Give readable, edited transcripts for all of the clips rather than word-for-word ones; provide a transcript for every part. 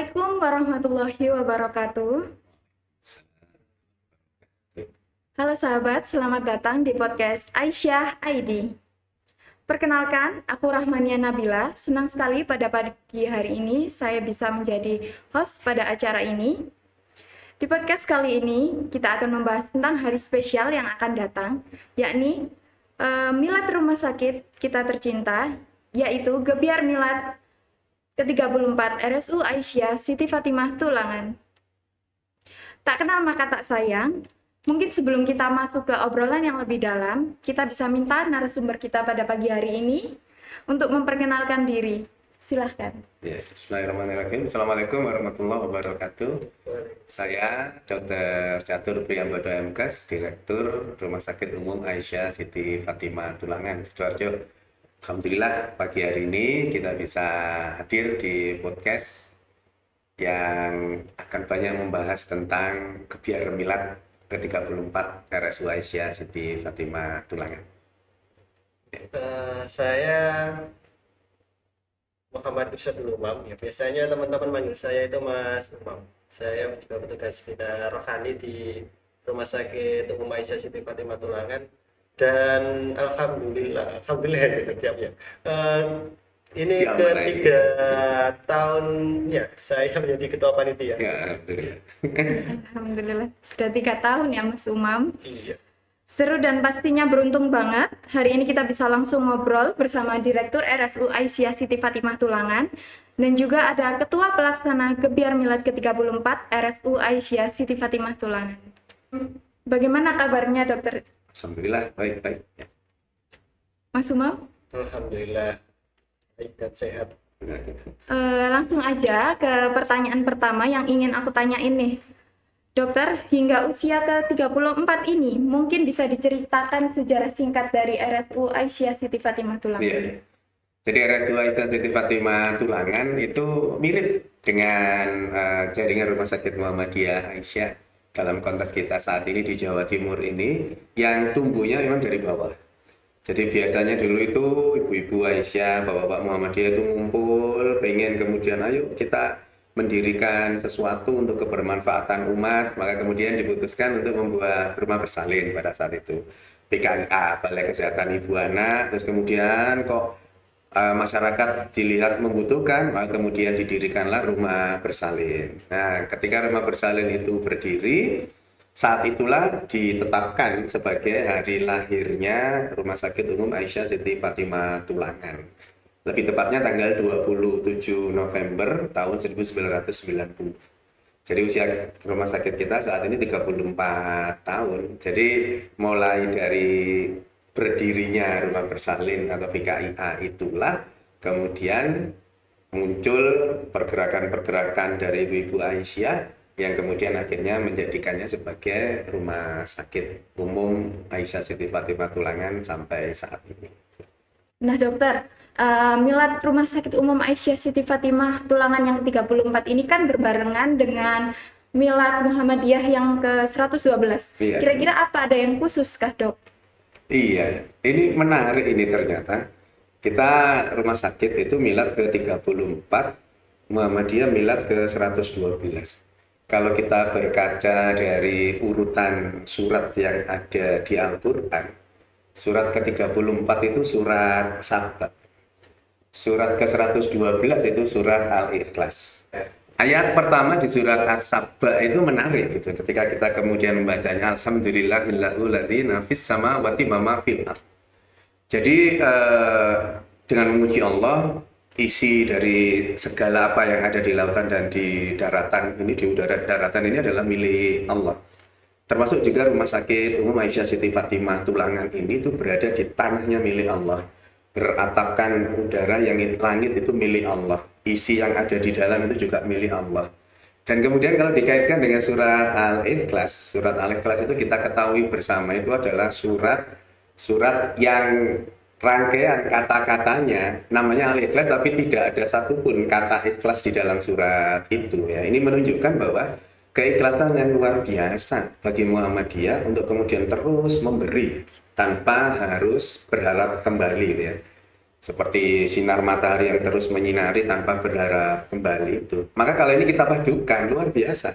Assalamualaikum warahmatullahi wabarakatuh. Halo sahabat, selamat datang di podcast Aisyah ID. Perkenalkan, aku Rahmania Nabila. Senang sekali pada pagi hari ini saya bisa menjadi host pada acara ini. Di podcast kali ini kita akan membahas tentang hari spesial yang akan datang, yakni Milad Rumah Sakit Kita Tercinta, yaitu Gebiar Milad ke-34 RSU Aisyah Siti Fatimah Tulangan. Tak kenal maka tak sayang. Mungkin sebelum kita masuk ke obrolan yang lebih dalam, kita bisa minta narasumber kita pada pagi hari ini untuk memperkenalkan diri. Silahkan. Ya, bismillahirrahmanirrahim. Assalamualaikum warahmatullahi wabarakatuh. Saya Dr. Catur Priyambodo MKes, Direktur Rumah Sakit Umum Aisyah Siti Fatimah Tulangan, Sidoarjo. Alhamdulillah pagi hari ini kita bisa hadir di podcast yang akan banyak membahas tentang Gebiar Milad ke-34 RSU Aisyah Siti Fatimah Tulangan. Saya Muhammad Irsyadul Umam. Ya, biasanya teman-teman manggil saya itu Mas Umam. Saya juga petugas bina rohani di Rumah Sakit Umum Aisyah Siti Fatimah Tulangan. Dan alhamdulillah gitu tiapnya. Ini ketiga tahun ya saya menjadi ketua panitia. Ya, alhamdulillah. Alhamdulillah, sudah 3 tahun ya Mas Umam. Iya. Seru dan pastinya beruntung banget. Hari ini kita bisa langsung ngobrol bersama Direktur RSU Aisyah Siti Fatimah Tulangan. Dan juga ada Ketua Pelaksana Gebiar Milad ke-34 RSU Aisyah Siti Fatimah Tulangan. Bagaimana kabarnya dokter? Alhamdulillah, baik-baik. Ya. Mas Umam? Alhamdulillah baik dan sehat. Langsung aja ke pertanyaan pertama yang ingin aku tanyain nih. Dokter, hingga usia ke-34 ini mungkin bisa diceritakan sejarah singkat dari RSU Aisyah Siti Fatimah Tulangan. Iya. Jadi RSU Aisyah Siti Fatimah Tulangan itu mirip dengan jaringan Rumah Sakit Muhammadiyah Aisyah dalam konteks kita saat ini di Jawa Timur ini, yang tumbuhnya memang dari bawah. Jadi biasanya dulu itu ibu-ibu Aisyah, bapak-bapak Muhammadiyah itu ngumpul, pengen kemudian ayo kita mendirikan sesuatu untuk kebermanfaatan umat, maka kemudian diputuskan untuk membuat rumah bersalin pada saat itu. BKIA, Balai Kesehatan Ibu Anak, terus kemudian kok masyarakat dilihat membutuhkan, maka kemudian didirikanlah rumah bersalin. Nah, ketika rumah bersalin itu berdiri, saat itulah ditetapkan sebagai hari lahirnya Rumah Sakit Umum Aisyah Siti Fatimah Tulangan. Lebih tepatnya tanggal 27 November tahun 1990. Jadi usia rumah sakit kita saat ini 34 tahun. Jadi mulai dari berdirinya rumah bersalin atau BKIA itulah kemudian muncul pergerakan-pergerakan dari ibu-ibu Aisyah yang kemudian akhirnya menjadikannya sebagai Rumah Sakit Umum Aisyah Siti Fatimah Tulangan sampai saat ini. Nah dokter, Milad Rumah Sakit Umum Aisyah Siti Fatimah Tulangan yang 34 ini kan berbarengan dengan Milad Muhammadiyah yang ke-112. Iya. Kira-kira apa ada yang khusus kah dok? Iya, ini menarik ini ternyata. Kita rumah sakit itu milad ke-34, Muhammadiyah milad ke-112. Kalau kita berkaca dari urutan surat yang ada di Al-Quran, surat ke-34 itu surat Sabah. Surat ke-112 itu surat Al-Ikhlas. Ayat pertama di surat As-Saba itu menarik gitu. Ketika kita kemudian membacanya, Alhamdulillahilladzi nafis samawati wa ma fil ardh. Jadi dengan memuji Allah, isi dari segala apa yang ada di lautan dan di daratan ini, di udara daratan ini adalah milik Allah. Termasuk juga Rumah Sakit Umum Aisyah Siti Fatimah Tulangan ini itu berada di tanahnya milik Allah. Beratapkan udara yang langit itu milik Allah. Isi yang ada di dalam itu juga milik Allah. Dan kemudian kalau dikaitkan dengan surat Al-Ikhlas, surat Al-Ikhlas itu kita ketahui bersama itu adalah surat yang rangkaian kata-katanya namanya Al-Ikhlas, tapi tidak ada satupun kata ikhlas di dalam surat itu. Ya, ini menunjukkan bahwa keikhlasan yang luar biasa bagi Muhammadiyah untuk kemudian terus memberi tanpa harus berharap kembali, ya. seperti sinar matahari yang terus menyinari tanpa berharap kembali itu. Maka kalau ini kita padukan, luar biasa.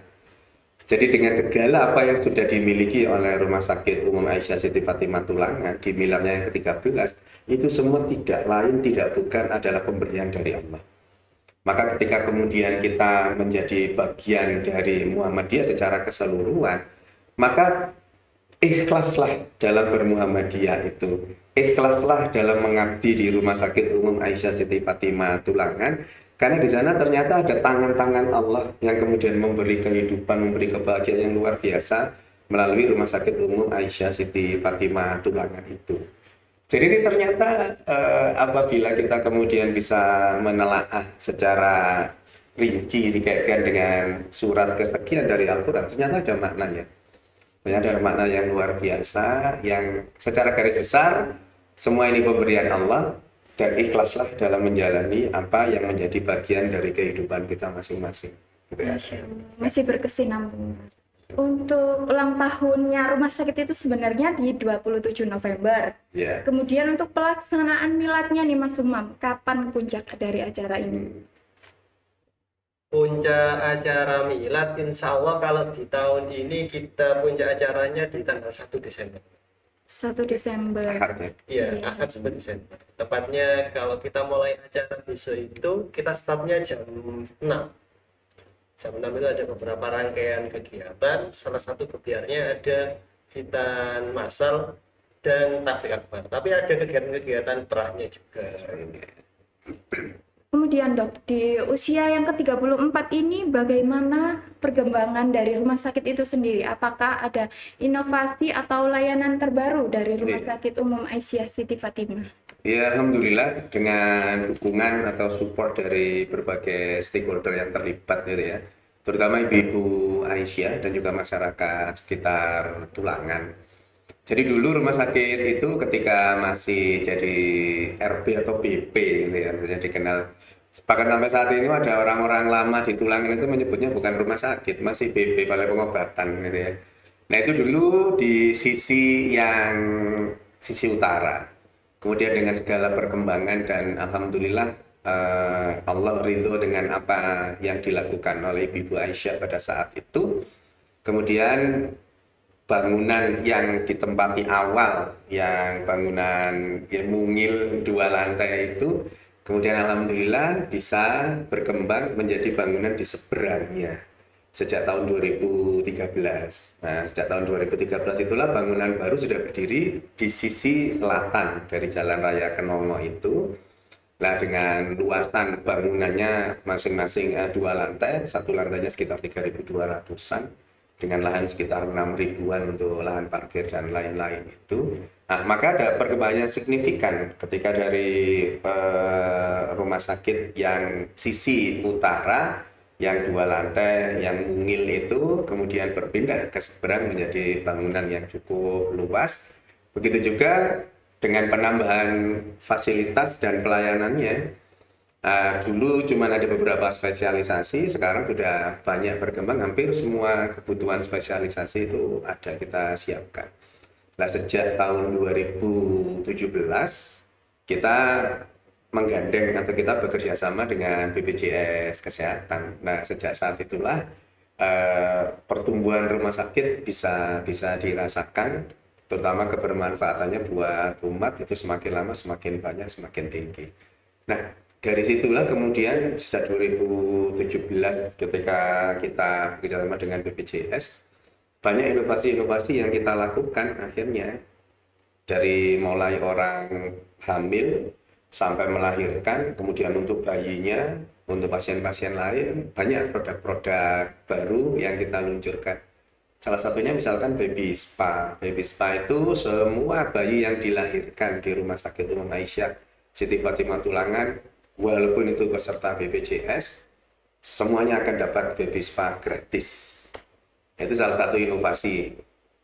Jadi dengan segala apa yang sudah dimiliki oleh Rumah Sakit Umum Aisyah Siti Fatimah Tulangan di milarnya yang ke-13, itu semua tidak lain, tidak bukan adalah pemberian dari Allah. Maka ketika kemudian kita menjadi bagian dari Muhammadiyah secara keseluruhan, maka ikhlaslah dalam bermuhammadiyah itu. Ikhlaslah dalam mengabdi di Rumah Sakit Umum Aisyah Siti Fatimah Tulangan, karena di sana ternyata ada tangan-tangan Allah yang kemudian memberi kehidupan, memberi kebahagiaan yang luar biasa melalui Rumah Sakit Umum Aisyah Siti Fatimah Tulangan itu. Jadi ini ternyata apabila kita kemudian bisa menelaah secara rinci dikaitkan dengan surat kesekian dari Al-Quran, ternyata ada maknanya. Ternyata ada makna yang luar biasa, yang secara garis besar semua ini pemberian Allah, dan ikhlaslah dalam menjalani apa yang menjadi bagian dari kehidupan kita masing-masing. Gitu ya. Masya Allah. Masih berkesinambungan. Untuk ulang tahunnya rumah sakit itu sebenarnya di 27 November. Ya. Kemudian untuk pelaksanaan miladnya nih Mas Umam, kapan puncak dari acara ini? Puncak acara milad, insya Allah kalau di tahun ini kita puncak acaranya di tanggal 1 Desember. 1 Desember. Ahad ya. Iya, Iya. Ahad 1 Desember. Tepatnya kalau kita mulai acara besok itu, kita startnya jam 6. Jam 6 itu ada beberapa rangkaian kegiatan. Salah satu kegiatannya ada hitan massal dan takbir akbar. Tapi ada kegiatan-kegiatan perahnya juga. Kemudian dok, di usia yang ke-34 ini bagaimana perkembangan dari rumah sakit itu sendiri? Apakah ada inovasi atau layanan terbaru dari Rumah Iya. Sakit Umum Aisyah Siti Fatimah? Ya, alhamdulillah dengan dukungan atau support dari berbagai stakeholder yang terlibat gitu ya, terutama ibu-ibu Aisyah dan juga masyarakat sekitar Tulangan. Jadi dulu rumah sakit itu ketika masih jadi RB atau BP gitu ya, maksudnya dikenal. Bahkan sampai saat ini ada orang-orang lama di Tulangan itu menyebutnya bukan rumah sakit, masih BP, Balai Pengobatan gitu ya. Nah itu dulu di sisi utara. Kemudian dengan segala perkembangan dan alhamdulillah Allah ridho dengan apa yang dilakukan oleh Ibu Aisyah pada saat itu. Kemudian bangunan yang ditempati awal, yang bangunan yang mungil 2 lantai itu, kemudian alhamdulillah bisa berkembang menjadi bangunan di seberangnya sejak tahun 2013. Nah, sejak tahun 2013 itulah bangunan baru sudah berdiri di sisi selatan dari Jalan Raya Kenomo itu. Nah, dengan luasan bangunannya masing-masing 2 lantai, satu lantainya sekitar 3.200-an. Dengan lahan sekitar 6 ribuan untuk lahan parkir dan lain-lain itu. Nah, maka ada perkembangan signifikan ketika dari rumah sakit yang sisi utara, yang 2 lantai, yang mungil itu, kemudian berpindah ke seberang menjadi bangunan yang cukup luas. Begitu juga dengan penambahan fasilitas dan pelayanannya. Dulu cuma ada beberapa spesialisasi, sekarang sudah banyak berkembang, hampir semua kebutuhan spesialisasi itu ada kita siapkan. Nah, sejak tahun 2017 kita menggandeng atau kita bekerja sama dengan BPJS Kesehatan. Nah, sejak saat itulah pertumbuhan rumah sakit bisa dirasakan, terutama kebermanfaatannya buat umat itu semakin lama semakin banyak, semakin tinggi. Nah, dari situlah kemudian sejak 2017 ketika kita bekerjasama dengan BPJS, banyak inovasi-inovasi yang kita lakukan akhirnya. Dari mulai orang hamil sampai melahirkan, kemudian untuk bayinya, untuk pasien-pasien lain, banyak produk-produk baru yang kita luncurkan. Salah satunya misalkan baby spa. Baby spa itu semua bayi yang dilahirkan di Rumah Sakit Umum Aisyah Siti Fatimah Tulangan, walaupun itu peserta BPJS, semuanya akan dapat baby spa gratis. Itu salah satu inovasi.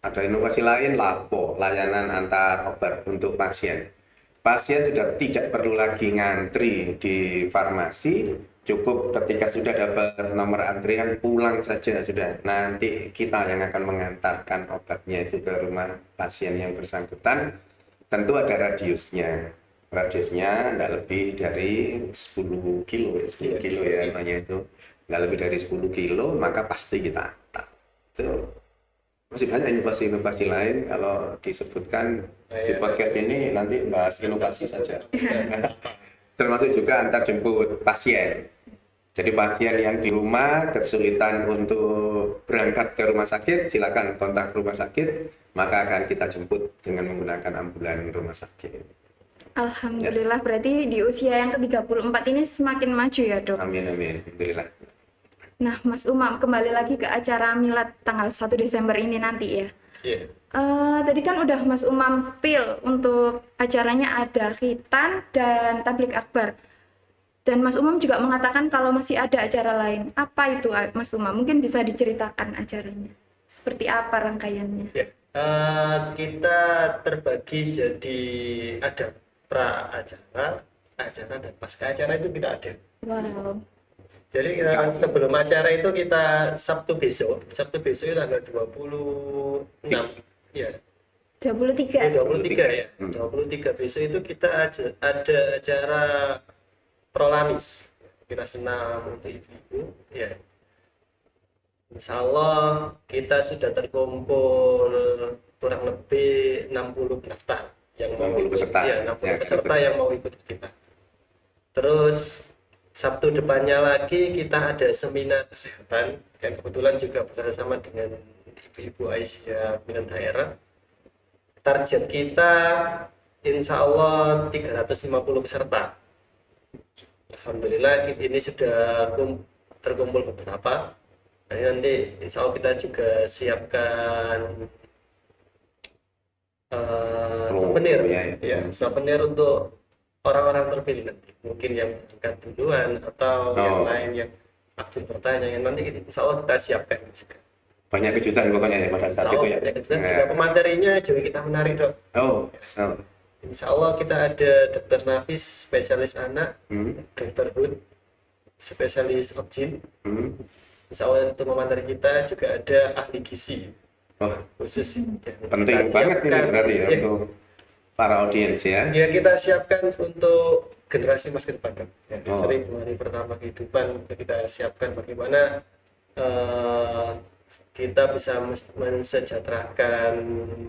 Ada inovasi lain, LAPO, layanan antar obat untuk pasien. Pasien sudah tidak perlu lagi ngantri di farmasi, cukup ketika sudah dapat nomor antrian pulang saja sudah. Nanti kita yang akan mengantarkan obatnya itu ke rumah pasien yang bersangkutan. Tentu ada radiusnya. radiusnya nggak lebih dari 10 kilo ya, 10 Iya, kilo 10 ya kilo. namanya itu. Nggak lebih dari 10 kilo, maka pasti kita angkat. Itu masih banyak inovasi-inovasi lain kalau disebutkan di Kayak podcast ini nanti bahas inovasi saja. Iya. Termasuk juga antar jemput pasien. Jadi pasien yang di rumah kesulitan untuk berangkat ke rumah sakit, silakan kontak rumah sakit, maka akan kita jemput dengan menggunakan ambulan rumah sakit. Alhamdulillah, berarti di usia yang ke-34 ini semakin maju ya, Dok. Amin, amin. Alhamdulillah. Nah, Mas Umam, kembali lagi ke acara Milad tanggal 1 Desember ini nanti ya. Iya. Tadi kan udah Mas Umam spill untuk acaranya ada khitan dan tablik akbar. Dan Mas Umam juga mengatakan kalau masih ada acara lain. Apa itu, Mas Umam? Mungkin bisa diceritakan acaranya. Seperti apa rangkaiannya? Ya, kita terbagi jadi ada pra acara, acara dan pasca acara itu kita ada. Wow. Jadi kita sebelum acara itu kita Sabtu besok itu tanggal 26 ya. 23. 23 ya. 23 besok itu kita ada acara Prolamis. Kita senam untuk ibu-ibu ya. Insya Allah kita sudah terkumpul kurang lebih 60 pendaftar yang mau 60 peserta. ya, 60 Ya, peserta betul. yang mau ikut kita. Terus Sabtu depannya lagi kita ada seminar kesehatan yang kebetulan juga bekerjasama dengan Ibu-Ibu Aisyah Minat Daerah. Target kita insya Allah 350 peserta. Alhamdulillah ini sudah terkumpul beberapa. Nah, nanti insya Allah kita juga siapkan souvenir, ya, souvenir untuk orang-orang terpilih nanti. Mungkin yang berangkat duluan atau yang lain yang aktif bertanya. Yang nanti insya Allah kita siapkan juga. Banyak kejutan pokoknya ya pada saat itu ya. Banyak kejutan. Juga pematerinya juga kita menarik, Dok. Oh, so. Insya Allah kita ada Dr. Nafis, spesialis anak, Dr. Hud, spesialis objin. Insya Allah untuk pemateri kita juga ada ahli gizi. Oh, Khusus penting banget ini berarti ya untuk para audiens ya. Ya kita siapkan untuk generasi masa depan kan. Ya, 1000 hari pertama kehidupan kita siapkan bagaimana kita bisa mensejahterakan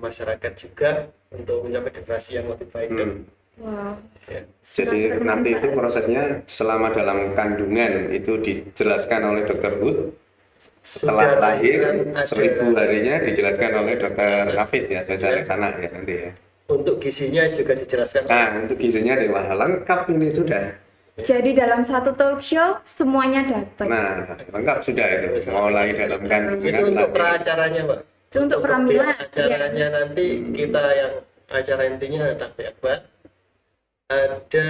masyarakat juga untuk mencapai generasi yang lebih baik. Wow. Ya. Jadi nanti itu prosesnya selama dalam kandungan itu dijelaskan oleh Dr. Hud. Setelah lahir 1000 harinya dijelaskan oleh Dr. Nafis ya, spesialis anak ya nanti ya. Untuk gizinya juga dijelaskan. Nah, untuk gizinya lengkap ini sudah. Jadi dalam satu talk show semuanya dapat. Nah, lengkap sudah itu. Mulai dalam kandungan. Itu untuk pra-acaranya, Pak. Itu untuk pramila. Acaranya nanti kita yang acara intinya ada tablik akbar. Ada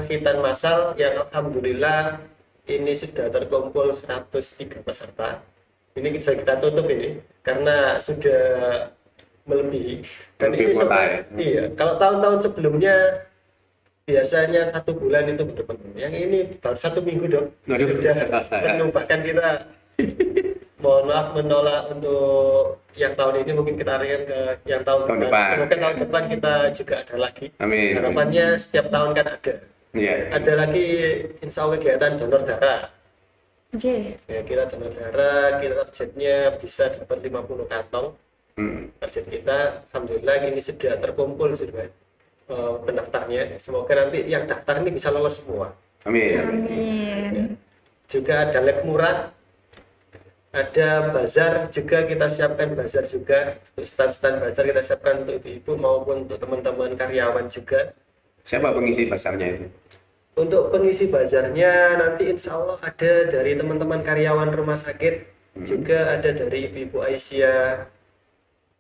khitan massal yang alhamdulillah ini sudah terkumpul 103 peserta. Ini kita tutup ini karena sudah melebihi. Dan ini ya. Iya, kalau tahun-tahun sebelumnya biasanya 1 bulan itu baru penuh. Yang ini baru 1 minggu, Dok. Sudah penuh. Bahkan kita mohon maaf menolak untuk yang tahun ini, mungkin kita arahkan ke yang tahun depan. Semoga tahun depan kita juga ada lagi. Amin. Harapannya setiap tahun kan ada. Iya. Ada lagi insya Allah kegiatan donor darah. Ya, kita donor darah, kita targetnya bisa dapat 50 kantong. Target kita, alhamdulillah ini sudah terkumpul sudah pendaftarnya. Semoga nanti yang daftar ini bisa lolos semua. Amin. Amin. Ya. Juga ada lab murah, ada bazar juga kita siapkan bazar juga. Stand-stand bazar kita siapkan untuk ibu-ibu maupun untuk teman-teman karyawan juga. Siapa pengisi pasarnya itu? Untuk pengisi bazarnya nanti insya Allah ada dari teman-teman karyawan rumah sakit, juga ada dari Ibu-Ibu Aisyah,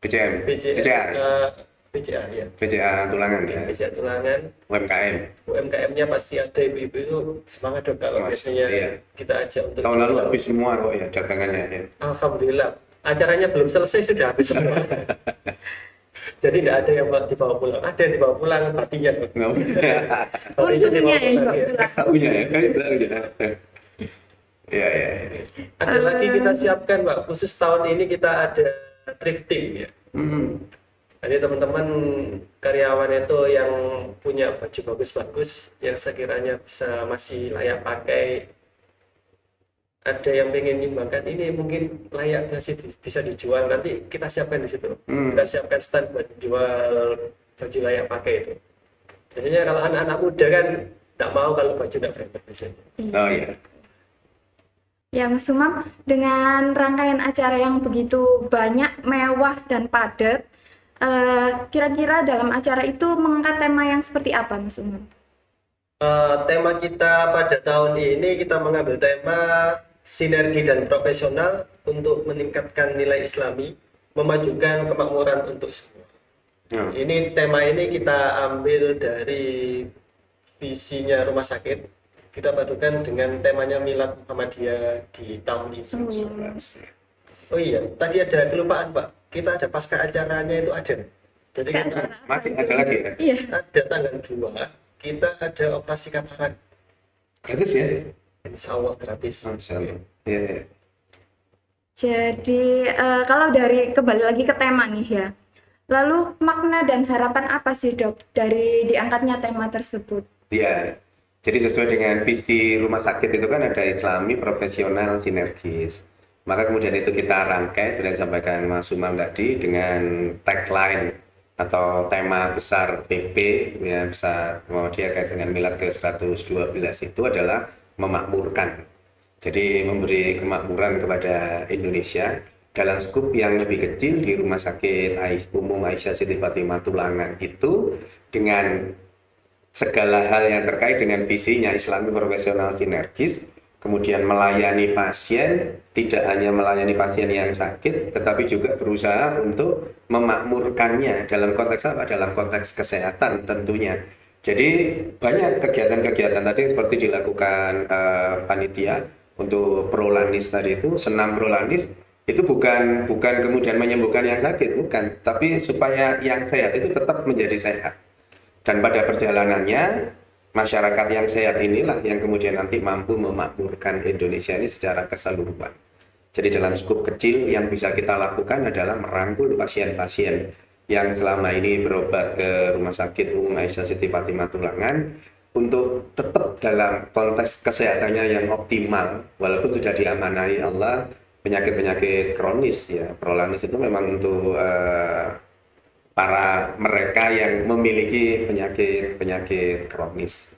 BCM, BCA ya. BCA Tulangan ya. BCA Tulangan. UMKM. UMKM-nya pasti ada, ibu-ibu itu semangat, Dok, kalau biasanya iya. kita ajak untuk Tahun lalu habis semua kok ya dagangannya ya. Alhamdulillah. Acaranya belum selesai sudah habis semua. Jadi tidak ada yang dibawa pulang. Ada yang dibawa pulang partinya. Nggak punya. Untungnya yang dibawa pulang. Saunya ya, saunya. Iya, iya. Ada lagi kita siapkan, Pak. Khusus tahun ini kita ada thrifting ya. Jadi teman-teman karyawan itu yang punya baju bagus-bagus, yang sekiranya bisa masih layak pakai, ada yang pengen nyumbangkan ini mungkin layak bisa dijual, nanti kita siapkan di situ. Kita siapkan stand buat jual baju layak pakai itu. Biasanya kalau anak-anak muda kan nggak mau kalau baju nggak branded biasanya. Oh iya. Ya, Mas Umam, dengan rangkaian acara yang begitu banyak, mewah, dan padat, kira-kira dalam acara itu mengangkat tema yang seperti apa, Mas Umam? Tema kita pada tahun ini kita mengambil tema sinergi dan profesional untuk meningkatkan nilai Islami, memajukan kemakmuran untuk semua. Ini tema ini kita ambil dari visinya rumah sakit. Kita padukan dengan temanya Milad Muhammadiyah di tahun ini. Oh iya, tadi ada kelupaan Pak. Kita ada pasca acaranya itu ada. Jadi kita Masih ada lagi ya? Iya. ada tanggal 2, kita ada operasi katarak. Gratis ya? Insya Allah gratis. Masya Allah. Iya, iya. Jadi, kalau kembali lagi ke tema nih ya, lalu makna dan harapan apa sih, Dok, dari diangkatnya tema tersebut? Iya. Jadi sesuai dengan visi rumah sakit itu kan ada Islami, profesional, sinergis. Maka kemudian itu kita rangkai, sudah disampaikan Mas Umam tadi, dengan tagline atau tema besar PP, ya bisa dia kait dengan Milad ke-112 itu adalah memakmurkan. Jadi memberi kemakmuran kepada Indonesia dalam skup yang lebih kecil di Rumah Sakit Umum Aisyah Siti Fatimah Tulangan itu, dengan segala hal yang terkait dengan visinya Islami profesional sinergis, kemudian melayani pasien, tidak hanya melayani pasien yang sakit, tetapi juga berusaha untuk memakmurkannya dalam konteks apa? Dalam konteks kesehatan tentunya. Jadi banyak kegiatan-kegiatan tadi seperti dilakukan panitia untuk prolanis tadi itu, senam prolanis itu bukan kemudian menyembuhkan yang sakit, bukan, tapi supaya yang sehat itu tetap menjadi sehat. Dan pada perjalanannya, masyarakat yang sehat inilah yang kemudian nanti mampu memakmurkan Indonesia ini secara keseluruhan. Jadi dalam skup kecil yang bisa kita lakukan adalah merangkul pasien-pasien yang selama ini berobat ke Rumah Sakit Umum Aisyah Siti Fatimah Tulangan untuk tetap dalam konteks kesehatannya yang optimal, walaupun sudah diamanahi Allah penyakit-penyakit kronis ya. Prolanis itu memang untuk para mereka yang memiliki penyakit kronis,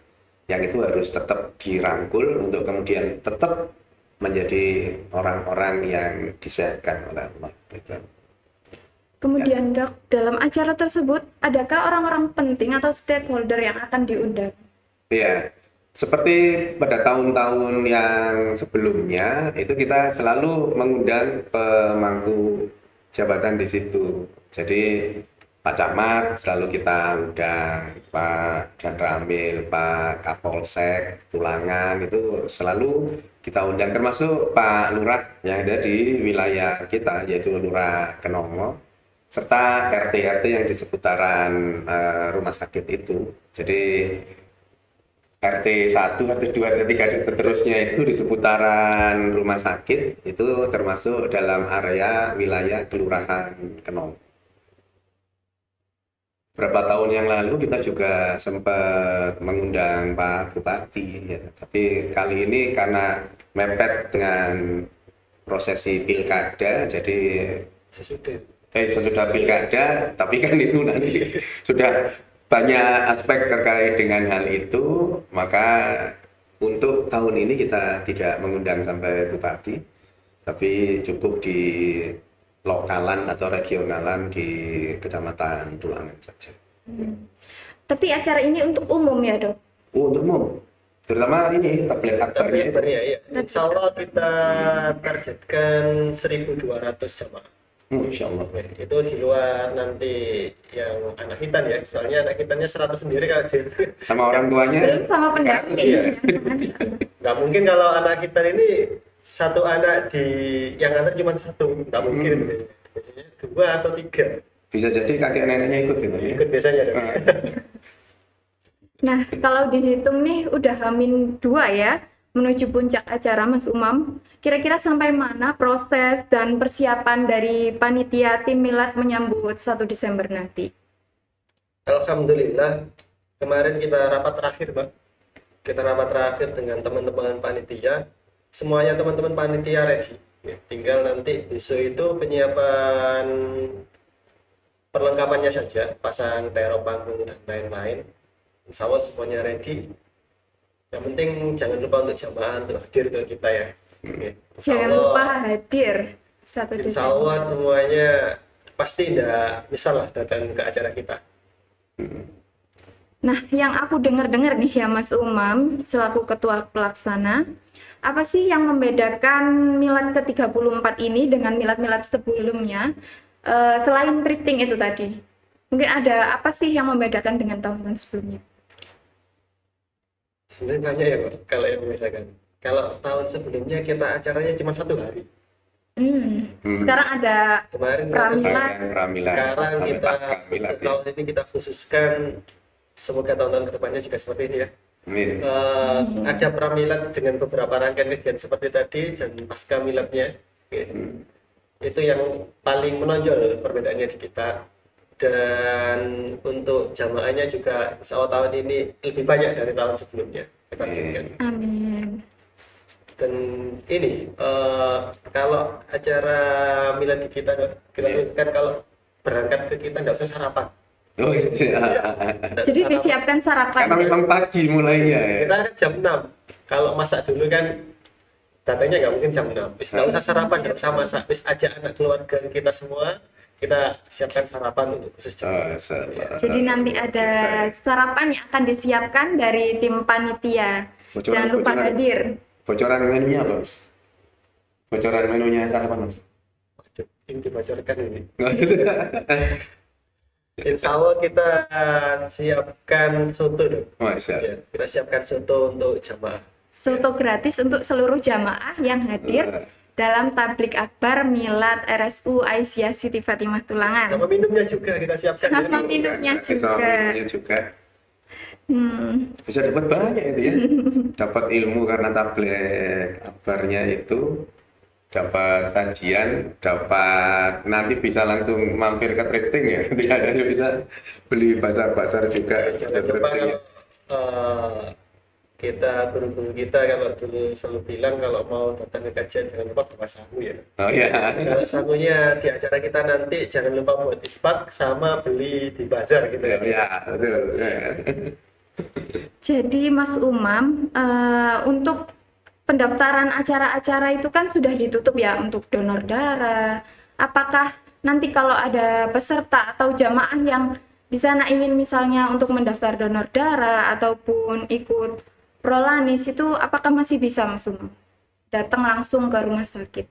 yang itu harus tetap dirangkul untuk kemudian tetap menjadi orang-orang yang disehatkan oleh Allah. Kemudian, Dok, dalam acara tersebut, adakah orang-orang penting atau stakeholder yang akan diundang? Ya, seperti pada tahun-tahun yang sebelumnya, itu kita selalu mengundang pemangku jabatan di situ. Jadi Pak Camat selalu kita undang, Pak Danramil, Pak Kapolsek Tulangan itu selalu kita undang, termasuk Pak Lurah yang ada di wilayah kita, yaitu Lurah Kenongo, serta RT-RT yang di seputaran rumah sakit itu. Jadi RT 1, RT 2, RT 3, dan seterusnya itu di seputaran rumah sakit itu termasuk dalam area wilayah Kelurahan Kenongo. Beberapa tahun yang lalu kita juga sempat mengundang Pak Bupati ya, tapi kali ini karena mepet dengan prosesi pilkada, jadi sesudah pilkada, tapi kan itu nanti sudah banyak aspek terkait dengan hal itu, maka untuk tahun ini kita tidak mengundang sampai Bupati, tapi cukup di lokalan atau regionalan di Kecamatan Tulangan saja. Tapi acara ini untuk umum ya, Dok? Untuk umum, terutama ini tablet akbarnya. Ya. Insya Allah kita targetkan 1.200 jamaah. Insya Allah. Itu di luar nanti yang anak hitan ya, soalnya anak hitannya 100 sendiri kalau dia sama orang tuanya. Belum sama pendamping. ya. Nggak mungkin kalau anak hitan ini satu anak yang anak cuma satu, nggak mungkin. Biasanya 2 atau 3. Bisa jadi kakek neneknya ikut gitu ya. Ikut biasanya. Nah, kalau dihitung nih udah H-2 ya, menuju puncak acara Mas Umam. Kira-kira sampai mana proses dan persiapan dari panitia tim milad menyambut 1 Desember nanti? Alhamdulillah, kemarin kita rapat terakhir, Mbak. Kita rapat terakhir dengan teman-teman panitia. Semuanya teman-teman panitia ready. Ya, tinggal nanti besok itu penyiapan perlengkapannya saja, pasang terop panggung dan lain-lain. Insya Allah semuanya ready. Yang penting jangan lupa untuk jamaah untuk hadir ke kita ya. Oke. Insya Jangan Allah- lupa hadir 1 Insya Desember. Allah semuanya pasti tidak bisa lah datang ke acara kita. Nah, yang aku dengar-dengar nih ya Mas Umam, selaku ketua pelaksana, apa sih yang membedakan milad ke-34 ini dengan milad-milad sebelumnya? Selain thrifting itu tadi, mungkin ada apa sih yang membedakan dengan tahun-tahun sebelumnya? Sebenarnya banyak ya Pak, kalau yang membedakan. Kalau tahun sebelumnya kita acaranya cuma 1 hari. Sekarang ada Kemarin Pramilad. Pramilad sekarang sampai kita pasca milad untuk ya. tahun ini kita khususkan, semoga tahun-tahun kedepannya juga seperti ini ya. Amin. Ada pramilad dengan beberapa rangkaian kegiatan seperti tadi dan pasca miladnya. Oke. Itu yang paling menonjol perbedaannya di kita. Dan untuk jamaahnya juga insya Allah tahun ini lebih banyak dari tahun sebelumnya kita targetkan. Amin. Dan ini kalau acara milad di kita khususkan kalau berangkat ke kita nggak usah sarapan. Oh iya. Nggak Jadi usah sarapan. disiapkan sarapan. Karena memang pagi mulainya ya. Kita kan jam 6. Kalau masak dulu kan datangnya nggak mungkin jam 6. Wis nggak usah sarapan, nggak usah masak. Wis ajak anak keluarga kita semua, kita siapkan sarapan untuk khusus jam 6. Masyaallah. Jadi nanti ada sarapan yang akan disiapkan dari tim panitia. Bocoran- Jangan lupa bocoran. hadir. Bocoran menunya apa, Mas? Bocoran menunya sarapan, Mas? Waduh, ini dibocorkan ini. Insya Allah kita siapkan soto dong. Masya Allah. Ya, kita siapkan soto untuk jamaah. Soto gratis untuk seluruh jamaah yang hadir dalam tablik akbar milad RSU Aisyah Siti Fatimah Tulangan. Sama minumnya juga kita siapkan. Sama ya. minumnya Sama juga. minumnya juga. Hmm, Bisa dapat banyak itu ya. Dapat ilmu karena tablet akbarnya itu, dapat sajian, dapat nanti bisa langsung mampir ke thrifting ya. Tidak ada bisa beli pasar-pasar juga. Jangan Ada lupa thrifting ya. kalau kita guru-guru kita kalau dulu selalu bilang kalau mau datang ke kajian jangan lupa bawa sagu ya. Oh ya. Kalau sagunya di acara kita nanti jangan lupa buat infak sama beli di bazar gitu ya. Ya, betul. Ya. Jadi Mas Umam, untuk pendaftaran acara-acara itu kan sudah ditutup ya untuk donor darah. Apakah nanti kalau ada peserta atau jamaah yang di sana ingin misalnya untuk mendaftar donor darah ataupun ikut prolanis itu apakah masih bisa Mas Umam datang langsung ke rumah sakit?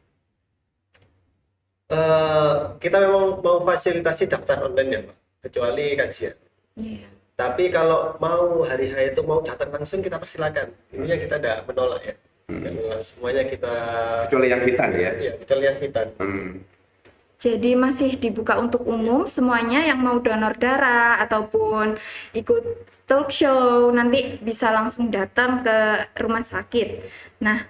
Kita memang mau fasilitasi daftar online ya Pak, kecuali kajian. Iya. Tapi kalau mau hari H itu mau datang langsung kita persilakan. Intinya kita tidak menolak ya. Karena semuanya kita Kecuali yang hitam ya. ya kecuali yang hitam. Jadi masih dibuka untuk umum semuanya yang mau donor darah ataupun ikut talk show nanti bisa langsung datang ke rumah sakit. Nah,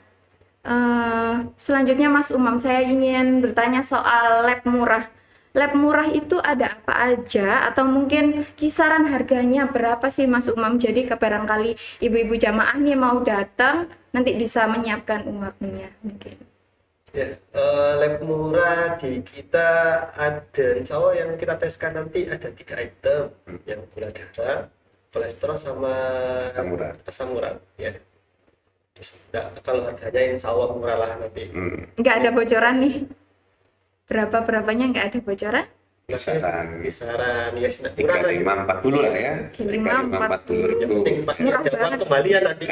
selanjutnya Mas Umam saya ingin bertanya soal lab murah. Lab murah itu ada apa aja atau mungkin kisaran harganya berapa sih Mas Umam? Jadi barangkali ibu-ibu jamaah nih mau datang nanti bisa menyiapkan uangnya mungkin. Ya, lab murah di kita ada, insya Allah yang kita teskan nanti ada 3 item, yang gula darah, kolesterol sama Asam urat. asam urat. Ya, kalau harganya insya Allah murah lah nanti. Nggak ada bocoran nih. Berapa-berapanya nggak ada bocoran? Kisaran Kisaran ya murah lah. 35-40 lah ya. 35-40. Yang penting pasti Murah ada uang banget. kembalian nanti.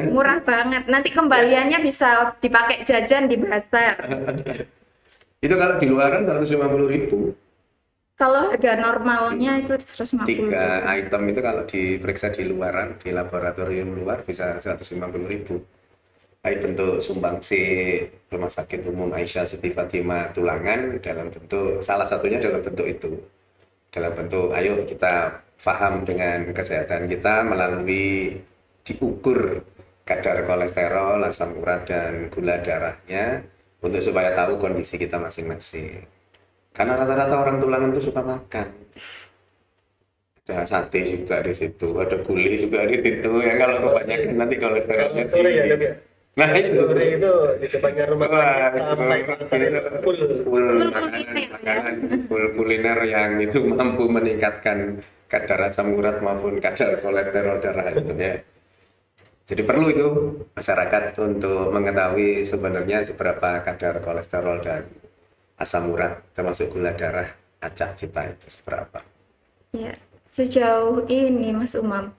Murah banget. Nanti kembaliannya bisa dipakai jajan di pasar. Itu kalau di luaran 150.000. Kalau harga normalnya itu 150. 3 item itu kalau diperiksa di luaran, di laboratorium luar bisa 150.000. Baik bentuk sumbangsi Rumah Sakit Umum Aisyah Siti Fatimah Tulangan dalam bentuk, salah satunya dalam bentuk itu. Dalam bentuk, ayo kita paham dengan kesehatan kita melalui diukur kadar kolesterol, asam urat, dan gula darahnya untuk supaya tahu kondisi kita masing-masing. Karena rata-rata orang Tulangan itu suka makan. Ada sate juga di situ, ada gulai juga di situ. Ya kalau kebanyakan nanti kolesterolnya Kalau sore ya tinggi. Dok ya. Nah itu. Sore itu di depannya rumah Wah, sakit sampai pasar itu full. full kuliner ya. makanan, full kuliner yang itu mampu meningkatkan kadar asam urat maupun kadar kolesterol darah itu ya. Jadi perlu itu masyarakat untuk mengetahui sebenarnya seberapa kadar kolesterol dan asam urat termasuk gula darah acak kita itu seberapa. Ya, sejauh ini Mas Umam,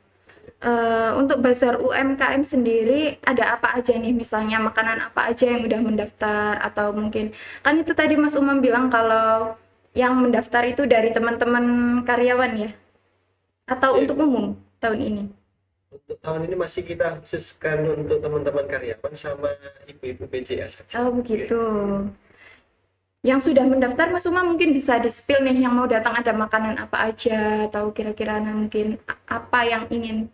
untuk Bazar UMKM sendiri ada apa aja nih? Misalnya makanan apa aja yang udah mendaftar atau mungkin kan itu tadi Mas Umam bilang kalau yang mendaftar itu dari teman-teman karyawan ya? Atau Iya. untuk umum tahun ini? Untuk tahun ini masih kita khususkan untuk teman-teman karyawan sama ibu-ibu PJA saja. Oh begitu. Yang sudah mendaftar Mas Umam mungkin bisa di-spill nih yang mau datang ada makanan apa aja atau kira-kira mungkin apa yang ingin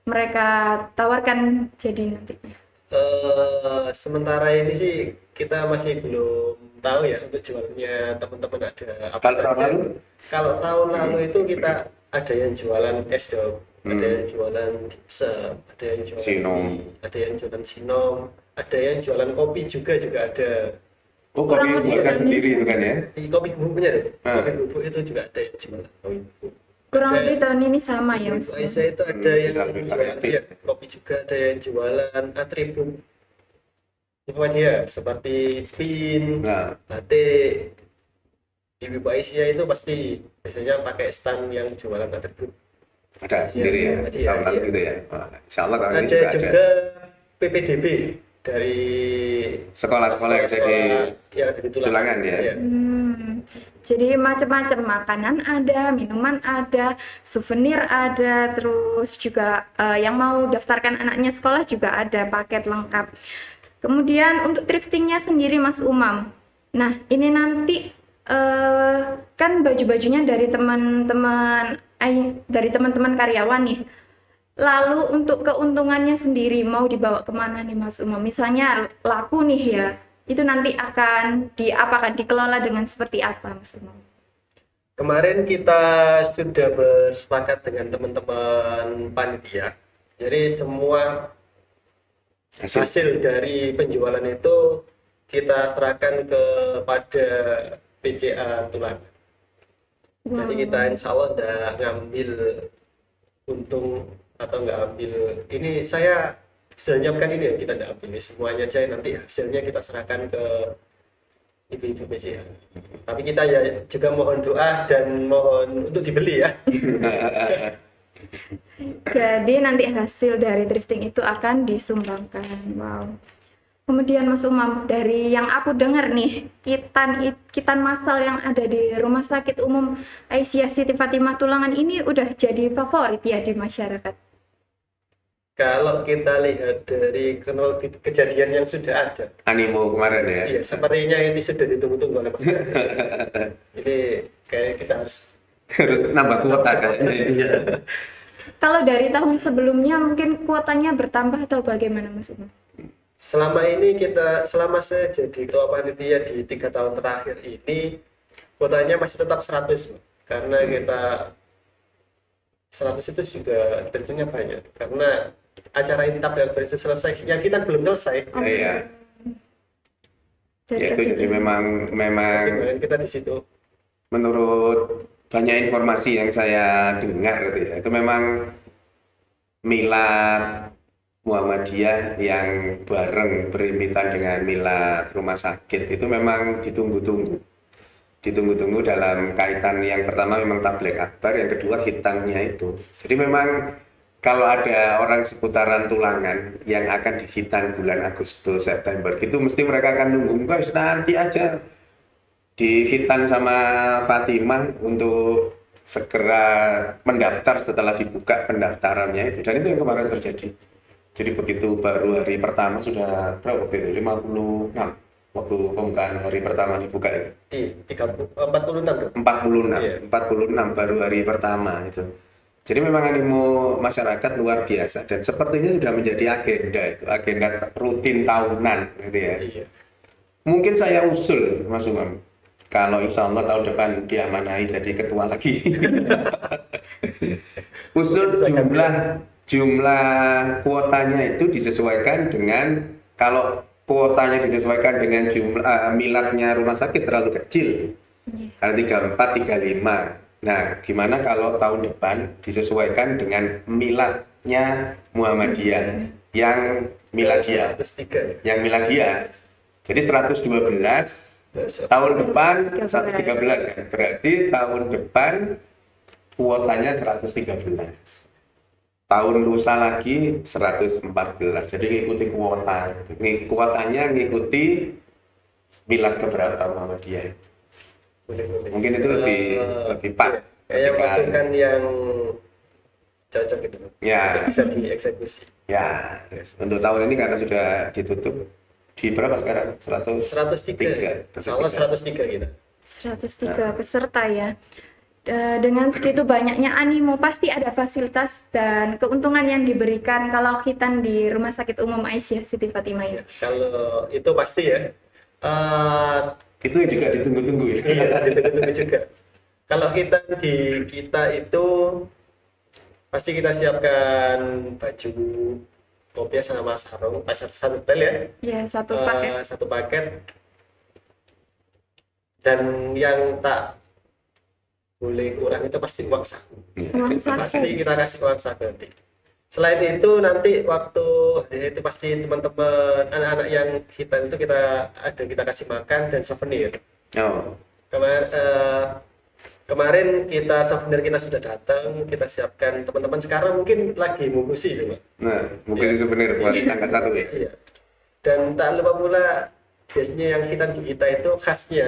mereka tawarkan jadi nantinya. Sementara ini sih kita masih belum tahu ya untuk jualannya teman-teman ada apa Kalau tahun saja. lalu? Kalau tahun lalu itu kita ada yang jualan es dok, ada yang jualan dimsum, ada yang jualan Sinom. ada yang jualan sinom, ada yang jualan kopi juga ada. Oh, Kurang kopi lebih buatkan ada sendiri itu kan ya? Di kopi bubuknya deh, Ah. kopi bubuk itu juga ada yang jualan kopi bubuk. Kurang Ada- lebih tahun ini sama ya Mas. Ibu Aisyah itu ada yang bisa lebih jualan variatif. ya, kopi juga ada yang jualan atribut Muhammadiyah seperti pin, Nah, batik. Ibu Aisyah itu pasti biasanya pakai stand yang jualan atribut. ada sendiri ya? Iya, Tahun lalu iya. gitu ya? Wah, insya Allah tahun ini Ada juga ada. juga PPDB dari Sekolah-sekolah yang ada di ya, dari Tulangan ya? Iya. Jadi macam-macam makanan ada, minuman ada, souvenir ada, terus juga yang mau daftarkan anaknya sekolah juga ada paket lengkap. Kemudian untuk thriftingnya sendiri Mas Umam. Nah ini nanti kan baju-bajunya dari teman-teman karyawan nih. Lalu untuk keuntungannya sendiri mau dibawa kemana nih Mas Umam? Misalnya laku nih ya, itu nanti akan dikelola dengan seperti apa Mas Umam? Kemarin kita sudah bersepakat dengan teman-teman panitia. Jadi semua hasil dari penjualan itu kita serahkan kepada PCA Tulangan. Jadi kita insya Allah udah ngambil untung atau nggak ambil ini, saya sudah nyiapkan ini ya, kita nggak ambil ini semuanya aja, nanti hasilnya kita serahkan ke ibu-ibu PCA. Tapi kita ya juga mohon doa dan mohon untuk dibeli ya. Jadi nanti hasil dari thrifting itu akan disumbangkan. Wow. Kemudian Mas Umam, dari yang aku dengar nih, kitan masal yang ada di Rumah Sakit Umum Aisyah Siti Fatimah Tulangan ini udah jadi favorit ya di masyarakat. Kalau kita lihat dari kronologi kejadian yang sudah ada, Animo kemarin ya? iya sepertinya ini sudah ditunggu-tunggu oleh masyarakat. Ini kayak kita harus Harus nambah kuota kayaknya ini ya. Kalau dari tahun sebelumnya mungkin kuotanya bertambah atau bagaimana Mas Umam? selama saya jadi ketua panitia di 3 tahun terakhir ini, kuotanya masih tetap 100, Mbak. Karena kita 100 itu juga tentunya banyak, karena acara ini tahap yang selesai, yang kita belum selesai. Iya. Dari Ya itu jadi FPJ. memang Kemarin kita di situ. menurut banyak informasi yang saya dengar gitu ya, itu memang milad Muhammadiyah yang bareng berimpitan dengan milad rumah sakit itu memang ditunggu-tunggu dalam kaitan yang pertama memang tabligh akbar, yang kedua hitannya itu. Jadi memang kalau ada orang seputaran Tulangan yang akan dihitan bulan Agustus September gitu, mesti mereka akan nunggu, guys nanti aja dihitan sama Fatimah untuk segera mendaftar setelah dibuka pendaftarannya itu, dan itu yang kemarin terjadi. Jadi begitu baru hari pertama sudah berapa waktu itu? 56 waktu pembukaan hari pertama dibuka itu. Di 46 dong. 46, Iya. 46 baru hari pertama itu. Jadi memang animo masyarakat luar biasa dan sepertinya sudah menjadi agenda rutin tahunan gitu ya. Iya. Mungkin saya usul Mas Umam, kalau insya Allah tahun depan diamanai jadi ketua lagi. Usul jumlah kuotanya itu disesuaikan dengan, kalau kuotanya disesuaikan dengan jumlah miladnya rumah sakit terlalu kecil. Karena 34, 35. Nah, gimana kalau tahun depan disesuaikan dengan miladnya Muhammadiyah yang miladiyah, 103. yang miladiyah. Jadi 112, tahun depan 113 kan. Berarti tahun depan kuotanya 113. Tahun lusa lagi 114. Jadi ngikuti kuota. Kuotanya ngikuti milad keberapa Muhammadiyah. Boleh. Mungkin itu lebih pas. Kayak ketika- masukan yang cocok gitu. Ya. Bisa dieksekusi. Ya, yes. Untuk tahun ini karena sudah ditutup di berapa sekarang? 103. Insya Allah 103 gitu. 103 peserta ya. Dengan segitu banyaknya animo, pasti ada fasilitas dan keuntungan yang diberikan kalau khitan di Rumah Sakit Umum Aisyah Siti Fatimah ini. Kalau itu pasti ya. Itu yang juga ditunggu-tunggu ya. Iya, ditunggu-tunggu juga. Kalau kita itu pasti kita siapkan baju, kopiah sama sarung, pas satu tel ya. Ya, satu paket. Satu paket. Dan yang tak boleh kurang itu pasti uang saku. Uang saku. Pasti kita kasih uang saku nanti. Selain itu nanti waktu hari itu pasti teman-teman anak-anak yang hitam itu kita kasih makan dan souvenir. Oh, Kemarin souvenir kita sudah datang, kita siapkan. Teman-teman sekarang mungkin lagi mengusi itu, Pak. nah, mungkin souvenir buat angkat 1 ya. Iya. Dan tak lupa pula biasanya yang hitam di kita itu khasnya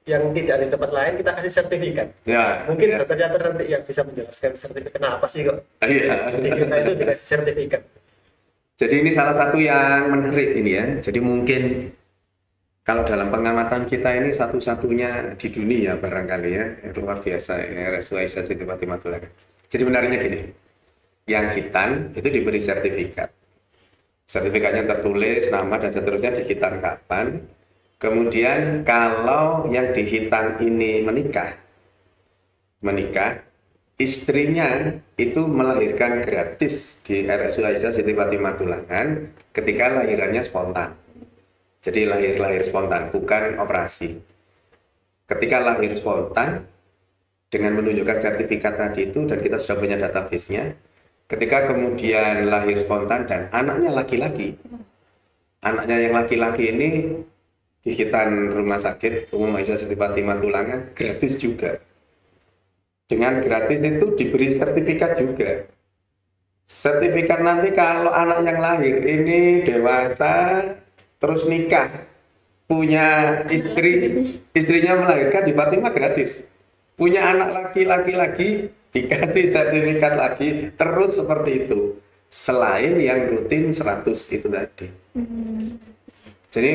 yang tidak ada di tempat lain, kita kasih sertifikat. Ya, Mungkin ya. ternyata nanti yang bisa menjelaskan sertifikat kenapa sih kok Iya. di kita itu dikasih sertifikat. Jadi ini salah satu yang menarik ini ya. Jadi mungkin kalau dalam pengamatan kita ini satu-satunya di dunia barangkali ya, luar biasa ya, RSU Aisyah Siti Fatimah. Jadi benarnya gini, yang khitan itu diberi sertifikat. Sertifikatnya tertulis nama dan seterusnya, di khitan kapan. Kemudian kalau yang di khitan ini menikah, istrinya itu melahirkan gratis di RSU Aisyah Siti Fatimah Tulangan ketika lahirannya spontan. Jadi lahir spontan, bukan operasi. Ketika lahir spontan, dengan menunjukkan sertifikat tadi itu, dan kita sudah punya database-nya, ketika kemudian lahir spontan dan anaknya laki-laki, anaknya yang laki-laki ini di khitan Rumah Sakit Umum Aisyah Siti Fatimah Tulangan gratis juga. Dengan gratis itu diberi sertifikat juga. Sertifikat nanti kalau anak yang lahir ini dewasa, terus nikah, punya istrinya melahirkan di Fatimah gratis. Punya anak laki-laki lagi, dikasih sertifikat lagi, terus seperti itu. Selain yang rutin 100 itu tadi. Jadi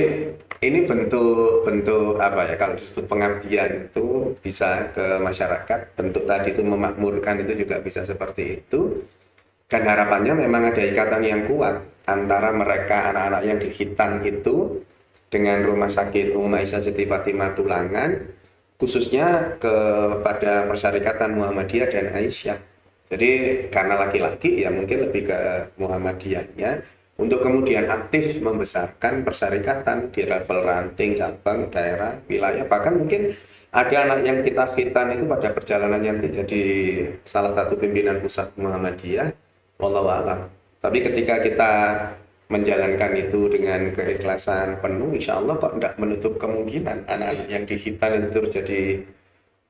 ini bentuk apa ya, kalau disebut pengabdian itu bisa ke masyarakat, bentuk tadi itu memakmurkan itu juga bisa seperti itu. Dan harapannya memang ada ikatan yang kuat antara mereka anak-anak yang di khitan itu dengan Rumah Sakit Umum Aisyah Siti Fatimah Tulangan, khususnya kepada Persyarikatan Muhammadiyah dan Aisyah. Jadi karena laki-laki ya mungkin lebih ke Muhammadiyahnya, untuk kemudian aktif membesarkan persyarikatan di level ranting, cabang, daerah, wilayah. Bahkan mungkin ada anak yang kita khitan itu pada perjalanan yang jadi salah satu pimpinan pusat Muhammadiyah, wallahu a'lam. Tapi ketika kita menjalankan itu dengan keikhlasan penuh, insya Allah kok tidak menutup kemungkinan anak-anak yang di khitan itu terus jadi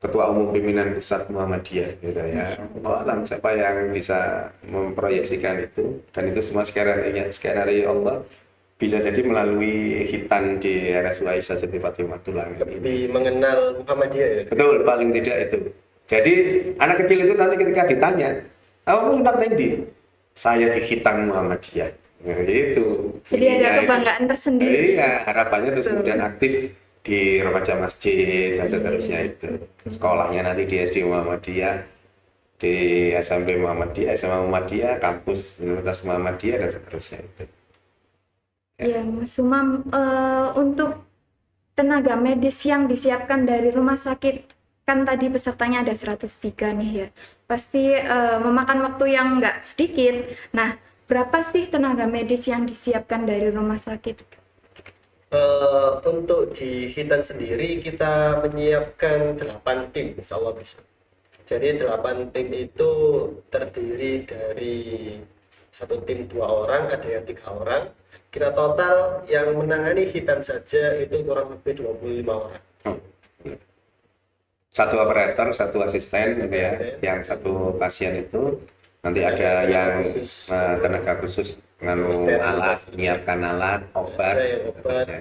Ketua Umum Pimpinan Pusat Muhammadiyah gitu ya. Allah alam siapa yang bisa memproyeksikan itu, dan itu semua skenario Allah bisa jadi melalui khitan di RSU Aisyah Siti Fatimah Tulangan ini. Lebih mengenal Muhammadiyah ya. Betul, paling tidak itu. Jadi anak kecil itu nanti ketika ditanya, "Kamu sunat di?" "Saya di khitan Muhammadiyah." Nah, itu. Jadi ada kebanggaan tersendiri. Iya, harapannya terus kemudian aktif di remaja masjid dan seterusnya itu. Sekolahnya nanti di SD Muhammadiyah, di SMP Muhammadiyah, SMA Muhammadiyah, kampus Universitas Muhammadiyah dan seterusnya itu. Ya, Mas Umam, untuk tenaga medis yang disiapkan dari rumah sakit, kan tadi pesertanya ada 103 nih ya. Pasti memakan waktu yang nggak sedikit. Nah, berapa sih tenaga medis yang disiapkan dari rumah sakit? Untuk di Hitan sendiri kita menyiapkan 8 tim, insya Allah bisa. Jadi 8 tim itu terdiri dari satu tim 2 orang, ada yang 3 orang. Kita total yang menangani Hitan saja itu kurang lebih 25 orang. Oh. Satu operator, satu asisten gitu ya. Asisten. Yang satu pasien itu nanti ada yang khusus. tenaga khusus nganu alat, menyiapkan alat, obat, Ada yang obat. seterusnya.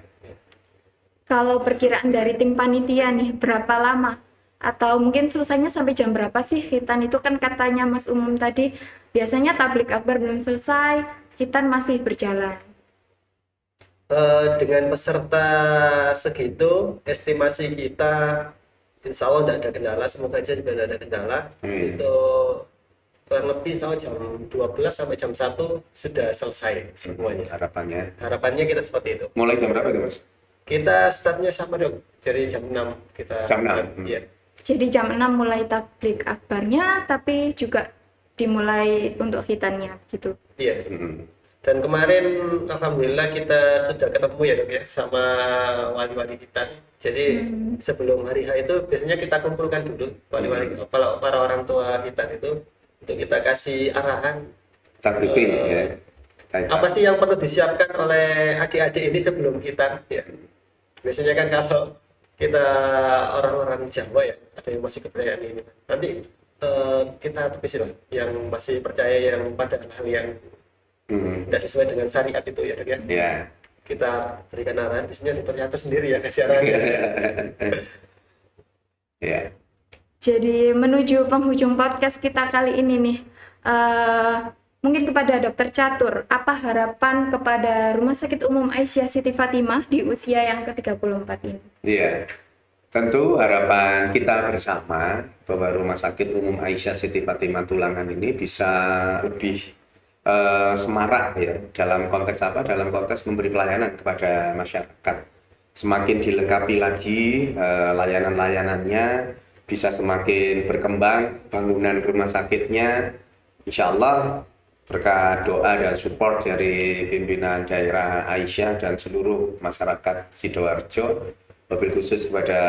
Kalau perkiraan dari tim panitia nih, berapa lama? Atau mungkin selesainya sampai jam berapa sih Hitan itu? Kan katanya Mas Umum tadi, biasanya tablik akbar belum selesai, Hitan masih berjalan. Dengan peserta segitu, estimasi kita insya Allah tidak ada kendala, semoga aja juga tidak ada kendala. Itu kurang lebih sama jam 12 sampai jam 1 sudah selesai semuanya. Harapannya kita seperti itu. Mulai jam berapa itu Mas? Kita startnya sama dong, dari jam 6 kita Jam 6? start, ya. Jadi jam 6 mulai tablik akbarnya, tapi juga dimulai untuk Hitannya gitu. Iya. Dan kemarin alhamdulillah kita sudah ketemu ya dok ya sama wali-wali kita. Jadi sebelum hari H itu biasanya kita kumpulkan dulu wali-wali, kalau para orang tua kita itu untuk kita kasih arahan. Kita briefing ya. Apa sih yang perlu disiapkan oleh adik-adik ini sebelum kita? Ya. Biasanya kan kalau kita orang-orang Jawa ya, ada yang masih kepercayaan ini. Nanti kita tepisi lah yang masih percaya yang pada hal yang tidak sesuai dengan syariat itu ya dok ya. Ya. Kita berikan arahan, biasanya ternyata sendiri ya kasih arahan. Ya. Jadi menuju penghujung podcast kita kali ini nih, mungkin kepada Dokter Catur, apa harapan kepada Rumah Sakit Umum Aisyah Siti Fatimah di usia yang ke-34 ini? Iya, tentu harapan kita bersama bahwa Rumah Sakit Umum Aisyah Siti Fatimah Tulangan ini bisa lebih semarak ya, dalam konteks apa? Dalam konteks memberi pelayanan kepada masyarakat. Semakin dilengkapi lagi layanan-layanannya, bisa semakin berkembang bangunan rumah sakitnya, insya Allah berkat doa dan support dari pimpinan daerah Aisyah dan seluruh masyarakat Sidoarjo, wabil khusus kepada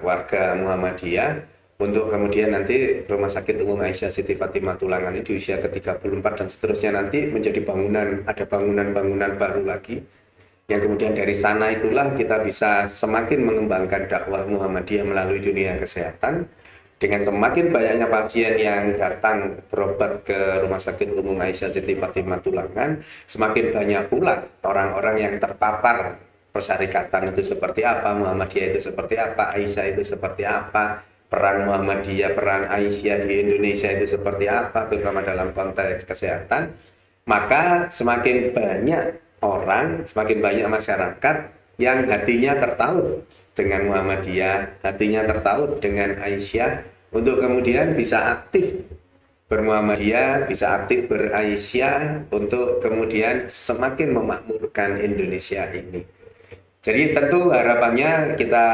warga Muhammadiyah, untuk kemudian nanti Rumah Sakit Umum Aisyah Siti Fatimah Tulangan ini di usia ke-34 dan seterusnya nanti menjadi bangunan, ada bangunan-bangunan baru lagi, yang kemudian dari sana itulah kita bisa semakin mengembangkan dakwah Muhammadiyah melalui dunia kesehatan. Dengan semakin banyaknya pasien yang datang berobat ke Rumah Sakit Umum Aisyah Siti Fatimah Tulangan, semakin banyak pula orang-orang yang terpapar persyarikatan itu seperti apa, Muhammadiyah itu seperti apa, Aisyah itu seperti apa, peran Muhammadiyah, peran Aisyah di Indonesia itu seperti apa, terutama dalam konteks kesehatan. Maka semakin banyak orang, semakin banyak masyarakat yang hatinya tertaut dengan Muhammadiyah, hatinya tertaut dengan Aisyah, untuk kemudian bisa aktif bermuhammadiyah, bisa aktif beraisyah, untuk kemudian semakin memakmurkan Indonesia ini. Jadi tentu harapannya kita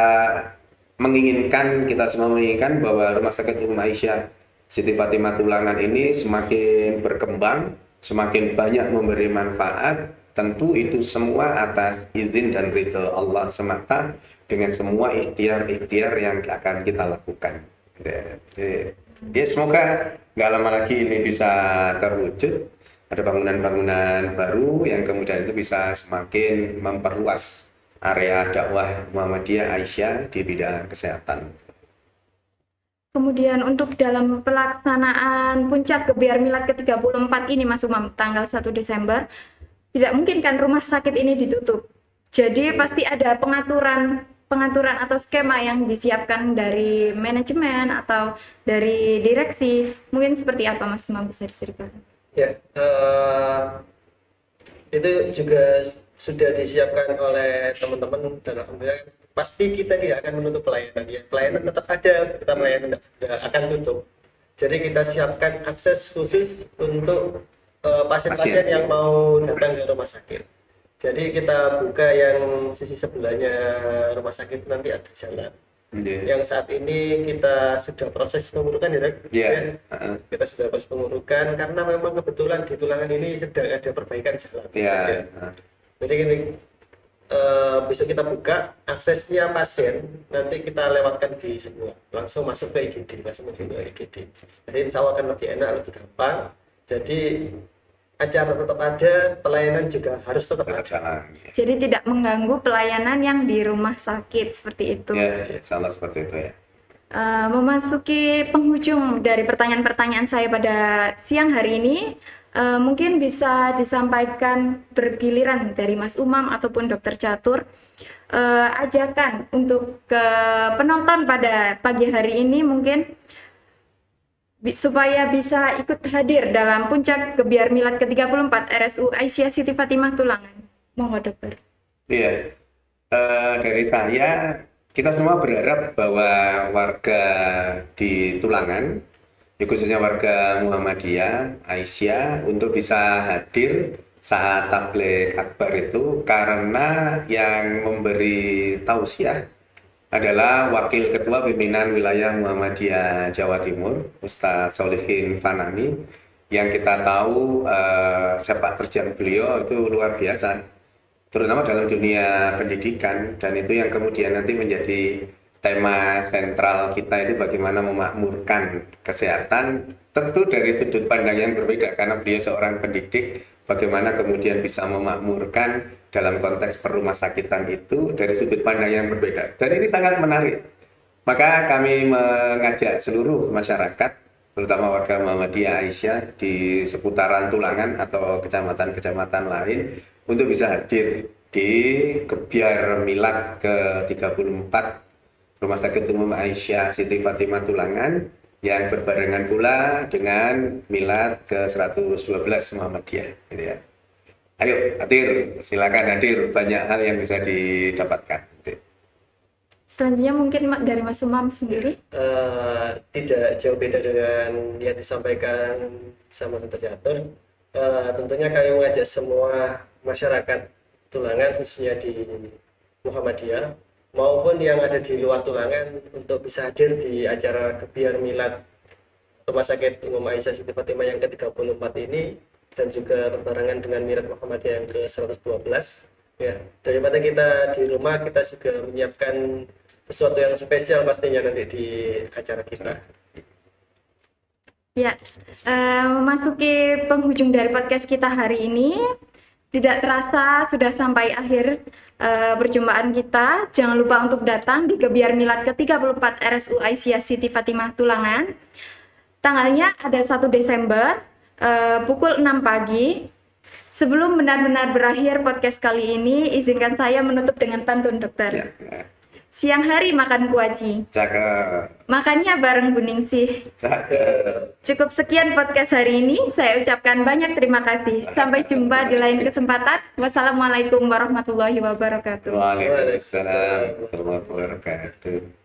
semua menginginkan bahwa Rumah Sakit Umum Aisyah Siti Fatimah Tulangan ini semakin berkembang, semakin banyak memberi manfaat. Tentu itu semua atas izin dan ridho Allah semata, dengan semua ikhtiar-ikhtiar yang akan kita lakukan. Ya, semoga nggak lama lagi ini bisa terwujud. Ada bangunan-bangunan baru yang kemudian itu bisa semakin memperluas area dakwah Muhammadiyah Aisyah di bidang kesehatan. Kemudian untuk dalam pelaksanaan puncak gebiar milad ke-34 ini Mas Umam, tanggal 1 Desember, tidak mungkin kan rumah sakit ini ditutup. Jadi pasti ada pengaturan atau skema yang disiapkan dari manajemen atau dari direksi. Mungkin seperti apa Mas Umam, bisa diceritakan? Ya, itu juga sudah disiapkan oleh teman-teman dan alhamdulillah pasti kita tidak akan menutup pelayanan ya. Pelayanan tetap ada, kita pelayanan tidak akan tutup. Jadi kita siapkan akses khusus untuk pasien-pasien Pasien. yang mau datang ke rumah sakit. Jadi kita buka yang sisi sebelahnya rumah sakit nanti ada jalan. Iya. Yang saat ini kita sudah proses pengurukan ya, Rek? Iya. Ya, Heeh. kita sudah proses pengurukan karena memang kebetulan di Tulangan ini sedang ada perbaikan jalan. Iya. Ya. Jadi gini, besok kita buka aksesnya pasien nanti kita lewatkan di semua langsung masuk ke IGD, langsung masuk ke IGD. Jadi insya Allah akan lebih enak, lebih gampang. Jadi acara tetap ada, pelayanan juga harus tetap Tetap ada. jalan. Iya. Jadi tidak mengganggu pelayanan yang di rumah sakit seperti itu. Ya, salah seperti itu ya. Memasuki penghujung dari pertanyaan-pertanyaan saya pada siang hari ini, mungkin bisa disampaikan bergiliran dari Mas Umam ataupun Dokter Catur, ajakan untuk ke penonton pada pagi hari ini mungkin supaya bisa ikut hadir dalam puncak Gebiar Milad ke-34 RSU Aisyah Siti Fatimah Tulangan. Monggo dokter. Iya. Dari saya, kita semua berharap bahwa warga di Tulangan, khususnya warga Muhammadiyah, Aisyah, untuk bisa hadir saat tabligh akbar itu karena yang memberi tausiah adalah Wakil Ketua Pimpinan Wilayah Muhammadiyah Jawa Timur, Ustadz Solihin Fanami, yang kita tahu sepak terjang beliau itu luar biasa, terutama dalam dunia pendidikan, dan itu yang kemudian nanti menjadi tema sentral kita itu bagaimana memakmurkan kesehatan, tentu dari sudut pandang yang berbeda karena beliau seorang pendidik, bagaimana kemudian bisa memakmurkan dalam konteks perumasakitan itu dari sudut pandang yang berbeda. Dan ini sangat menarik. Maka kami mengajak seluruh masyarakat, terutama warga Muhammadiyah Aisyah di seputaran Tulangan atau kecamatan-kecamatan lain, untuk bisa hadir di Gebiar Milad ke-34 Rumah Sakit Umum Aisyah Siti Fatimah Tulangan, yang berbarengan pula dengan Milad ke-112 Muhammadiyah, gitu ya. Ayo hadir, silakan hadir, banyak hal yang bisa didapatkan. Gitu. Selanjutnya mungkin dari Mas Umam sendiri. Tidak jauh beda dengan yang disampaikan sama Dokter Catur. Tentunya kami mengajak semua masyarakat Tulangan, khususnya di Muhammadiyah maupun yang ada di luar Tulangan, untuk bisa hadir di acara Gebiar Milad Rumah Sakit Umum Aisyah Siti Fatimah yang ke-34 ini, dan juga berbarengan dengan Milad Muhammadiyah yang ke-112. Ya, daripada kita di rumah, kita juga menyiapkan sesuatu yang spesial pastinya nanti di acara kita. Ya, memasuki penghujung dari podcast kita hari ini, tidak terasa sudah sampai akhir perjumpaan kita. Jangan lupa untuk datang di Gebiar Milad ke-34 RSU Aisyah Siti Fatimah Tulangan. Tanggalnya ada 1 Desember, pukul 6 pagi. Sebelum benar-benar berakhir podcast kali ini, izinkan saya menutup dengan pantun dokter. Ya. Siang hari makan kuaci, Cakep. makannya bareng Buningsih. Cakep. Cukup sekian podcast hari ini. Saya ucapkan banyak terima kasih. Sampai jumpa di lain kesempatan. Wassalamualaikum warahmatullahi wabarakatuh. Waalaikumsalam warahmatullahi wabarakatuh.